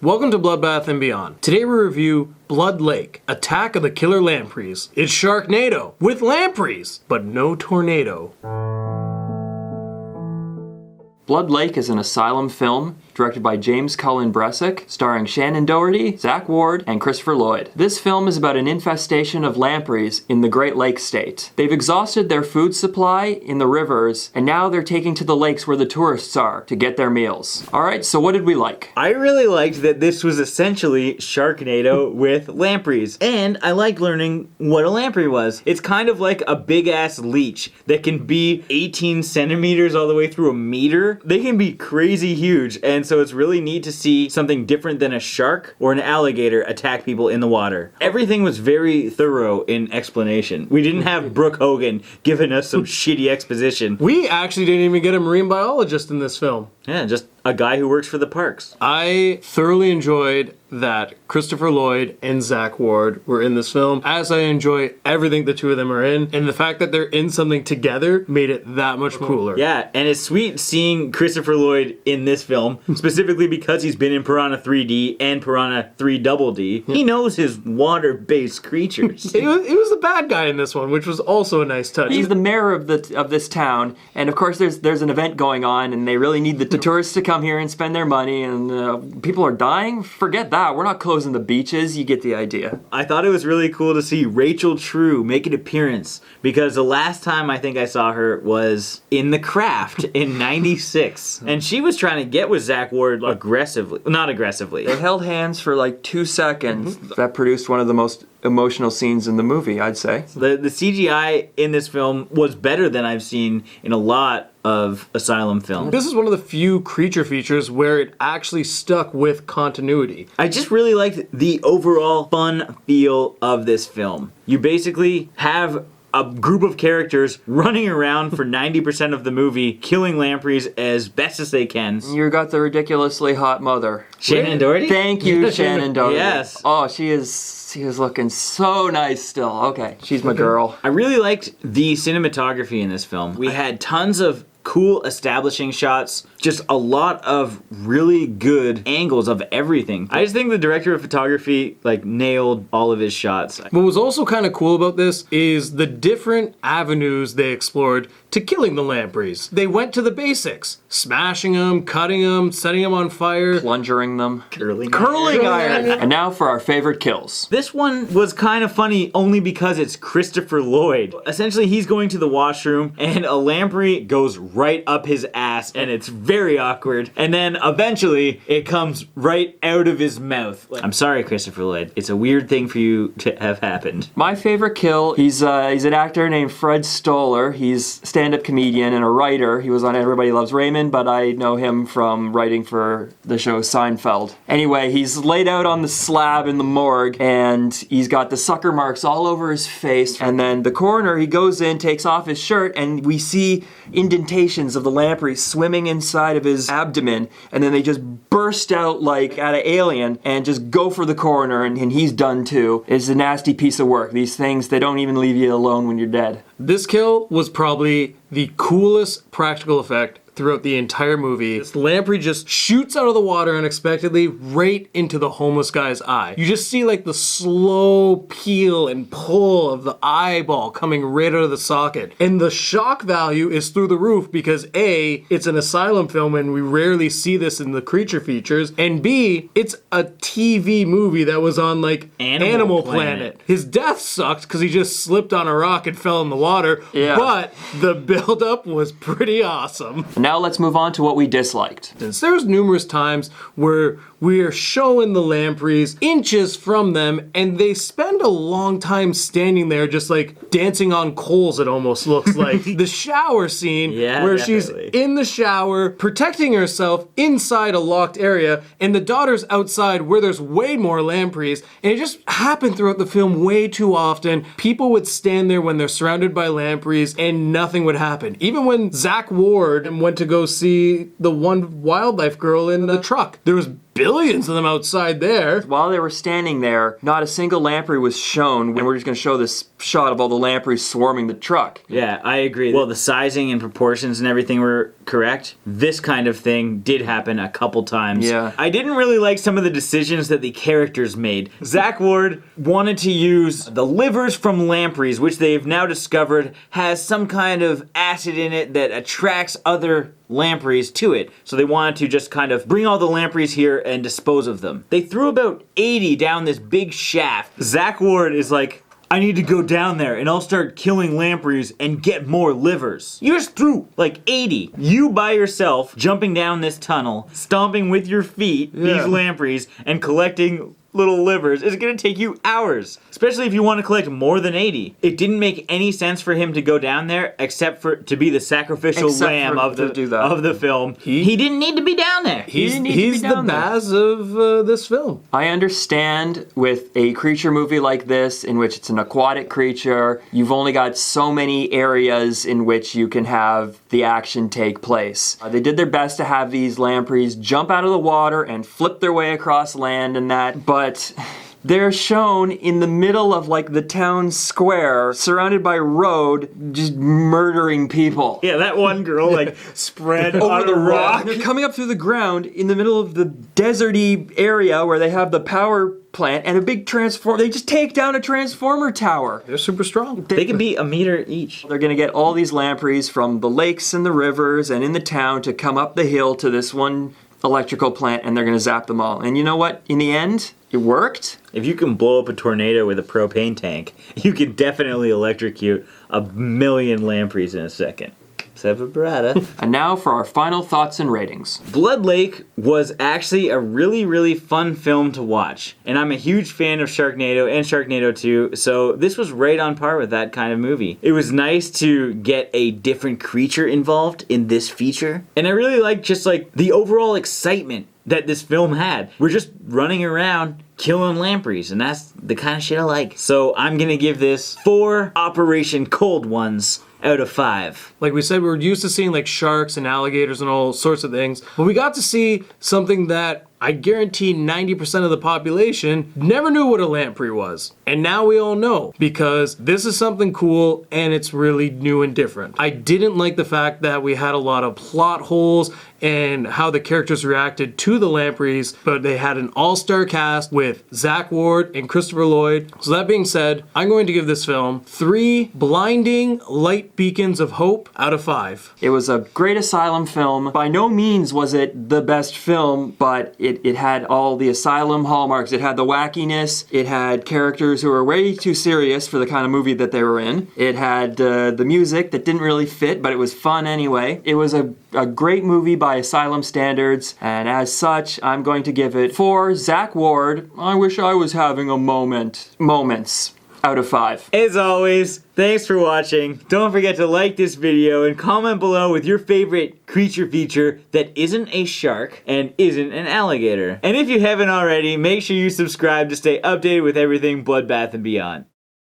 Welcome to Bloodbath and Beyond. Today we review Blood Lake, Attack of the Killer Lampreys. It's Sharknado with lampreys, but no tornado. Blood Lake is an asylum film directed by James Cullen Bressack, starring Shannen Doherty, Zack Ward, and Christopher Lloyd. This film is about an infestation of lampreys in the Great Lakes state. They've exhausted their food supply in the rivers, and now they're taking to the lakes where the tourists are to get their meals. Alright, so what did we like? I really liked that this was essentially Sharknado with lampreys, and I liked learning what a lamprey was. It's kind of like a big-ass leech that can be 18 centimeters all the way through a meter. They can be crazy huge, and so it's really neat to see something different than a shark or an alligator attack people in the water. Everything was very thorough in explanation. We didn't have Brooke Hogan giving us some shitty exposition. We actually didn't even get a marine biologist in this film. Yeah, just a guy who works for the parks. I thoroughly enjoyed that Christopher Lloyd and Zack Ward were in this film, as I enjoy everything the two of them are in, and the fact that they're in something together made it that much cooler. Yeah, and it's sweet seeing Christopher Lloyd in this film, specifically because he's been in Piranha 3D and Piranha 3 Double D. He knows his water-based creatures. He was the bad guy in this one, which was also a nice touch. He's the mayor of this town, and of course there's an event going on, and they really need the tourists to come here and spend their money, and people are dying. Forget that. We're not closing the beaches. You get the idea. I thought it was really cool to see Rachel True make an appearance, because the last time I think I saw her was in The Craft in '96, and she was trying to get with Zack Ward aggressively. Not aggressively. They held hands for like 2 seconds. That produced one of the most emotional scenes in the movie, I'd say. The CGI in this film was better than I've seen in a lot of asylum films. This is one of the few creature features where it actually stuck with continuity. I just really liked the overall fun feel of this film. You basically have a group of characters running around for 90% of the movie, killing lampreys as best as they can. You got the ridiculously hot mother. Shannen Doherty? Thank you, Shannen Doherty. Yes. Oh, she is looking so nice still. Okay, she's my girl. I really liked the cinematography in this film. We had tons of cool establishing shots, just a lot of really good angles of everything. I just think the director of photography nailed all of his shots. What was also kind of cool about this is the different avenues they explored to killing the lampreys. They went to the basics: smashing them, cutting them, setting them on fire, Plungering them. Curling iron. And now for our favorite kills. This one was kind of funny only because it's Christopher Lloyd. Essentially, he's going to the washroom and a lamprey goes right up his ass, and it's very awkward. And then eventually it comes right out of his mouth. I'm sorry, Christopher Lloyd. It's a weird thing for you to have happened. My favorite kill, he's an actor named Fred Stoller. He's a stand-up comedian and a writer. He was on Everybody Loves Raymond, but I know him from writing for the show Seinfeld. Anyway, he's laid out on the slab in the morgue, and he's got the sucker marks all over his face. And then the coroner, he goes in, takes off his shirt, and we see indentations of the lampreys swimming inside of his abdomen, and then they just burst out like out of Alien and just go for the coroner, and he's done too. It's a nasty piece of work. These things, they don't even leave you alone when you're dead. This kill was probably the coolest practical effect throughout the entire movie. This lamprey just shoots out of the water unexpectedly right into the homeless guy's eye. You just see the slow peel and pull of the eyeball coming right out of the socket. And the shock value is through the roof because A, it's an asylum film and we rarely see this in the creature features, and B, it's a TV movie that was on Animal Planet. His death sucked because he just slipped on a rock and fell in the water, but the build-up was pretty awesome. Now let's move on to what we disliked. There's numerous times where we are showing the lampreys inches from them, and they spend a long time standing there just dancing on coals, it almost looks like. The shower scene where she's in the shower protecting herself inside a locked area, and the daughter's outside where there's way more lampreys, and it just happened throughout the film way too often. People would stand there when they're surrounded by lampreys and nothing would happen. Even when Zack Ward went to go see the one wildlife girl in the truck, there was billions of them outside there. While they were standing there, not a single lamprey was shown, and we're just going to show this shot of all the lampreys swarming the truck. Yeah, I agree. Well, the sizing and proportions and everything were correct. This kind of thing did happen a couple times. Yeah. I didn't really like some of the decisions that the characters made. Zack Ward wanted to use the livers from lampreys, which they've now discovered has some kind of acid in it that attracts other lampreys to it. So they wanted to just kind of bring all the lampreys here and dispose of them. They threw about 80 down this big shaft. Zack Ward is like, I need to go down there and I'll start killing lampreys and get more livers. You just threw like 80. You by yourself jumping down this tunnel, stomping with your feet these lampreys and collecting little livers is gonna take you hours, especially if you want to collect more than 80. It didn't make any sense for him to go down there except for to be the sacrificial lamb of the film. He didn't need to be down there. He's the Baz of this film. I understand with a creature movie like this, in which it's an aquatic creature, you've only got so many areas in which you can have the action take place. They did their best to have these lampreys jump out of the water and flip their way across land and that, but they're shown in the middle of like the town square, surrounded by road, just murdering people. Yeah, that one girl like spread on Over a rock. They're coming up through the ground in the middle of the deserty area where they have the power plant and a big transformer. They just take down a transformer tower. They're super strong. They can be a meter each. They're gonna get all these lampreys from the lakes and the rivers and in the town to come up the hill to this one electrical plant, and they're gonna zap them all. And you know what? In the end, it worked. If you can blow up a tornado with a propane tank, you can definitely electrocute a million lampreys in a second. And now for our final thoughts and ratings. Blood Lake was actually a really, really fun film to watch. And I'm a huge fan of Sharknado and Sharknado 2, so this was right on par with that kind of movie. It was nice to get a different creature involved in this feature. And I really liked just like the overall excitement that this film had. We're just running around killing lampreys, and that's the kind of shit I like. So I'm gonna give this 4 Operation Cold Ones out of 5. Like we said, we were used to seeing like sharks and alligators and all sorts of things, but we got to see something that I guarantee 90% of the population never knew what a lamprey was. And now we all know, because this is something cool and it's really new and different. I didn't like the fact that we had a lot of plot holes and how the characters reacted to the lampreys, but they had an all-star cast with Zack Ward and Christopher Lloyd. So that being said, I'm going to give this film 3 blinding light beacons of hope out of 5. It was a great asylum film. By no means was it the best film, but it had all the asylum hallmarks. It had the wackiness. It had characters who were way too serious for the kind of movie that they were in. It had the music that didn't really fit, but it was fun anyway. It was a great movie by asylum standards, and as such, I'm going to give it 4 Zack Ward, I wish I was having a moments out of 5. As always, thanks for watching. Don't forget to like this video and comment below with your favorite creature feature that isn't a shark and isn't an alligator. And if you haven't already, make sure you subscribe to stay updated with everything Bloodbath and beyond.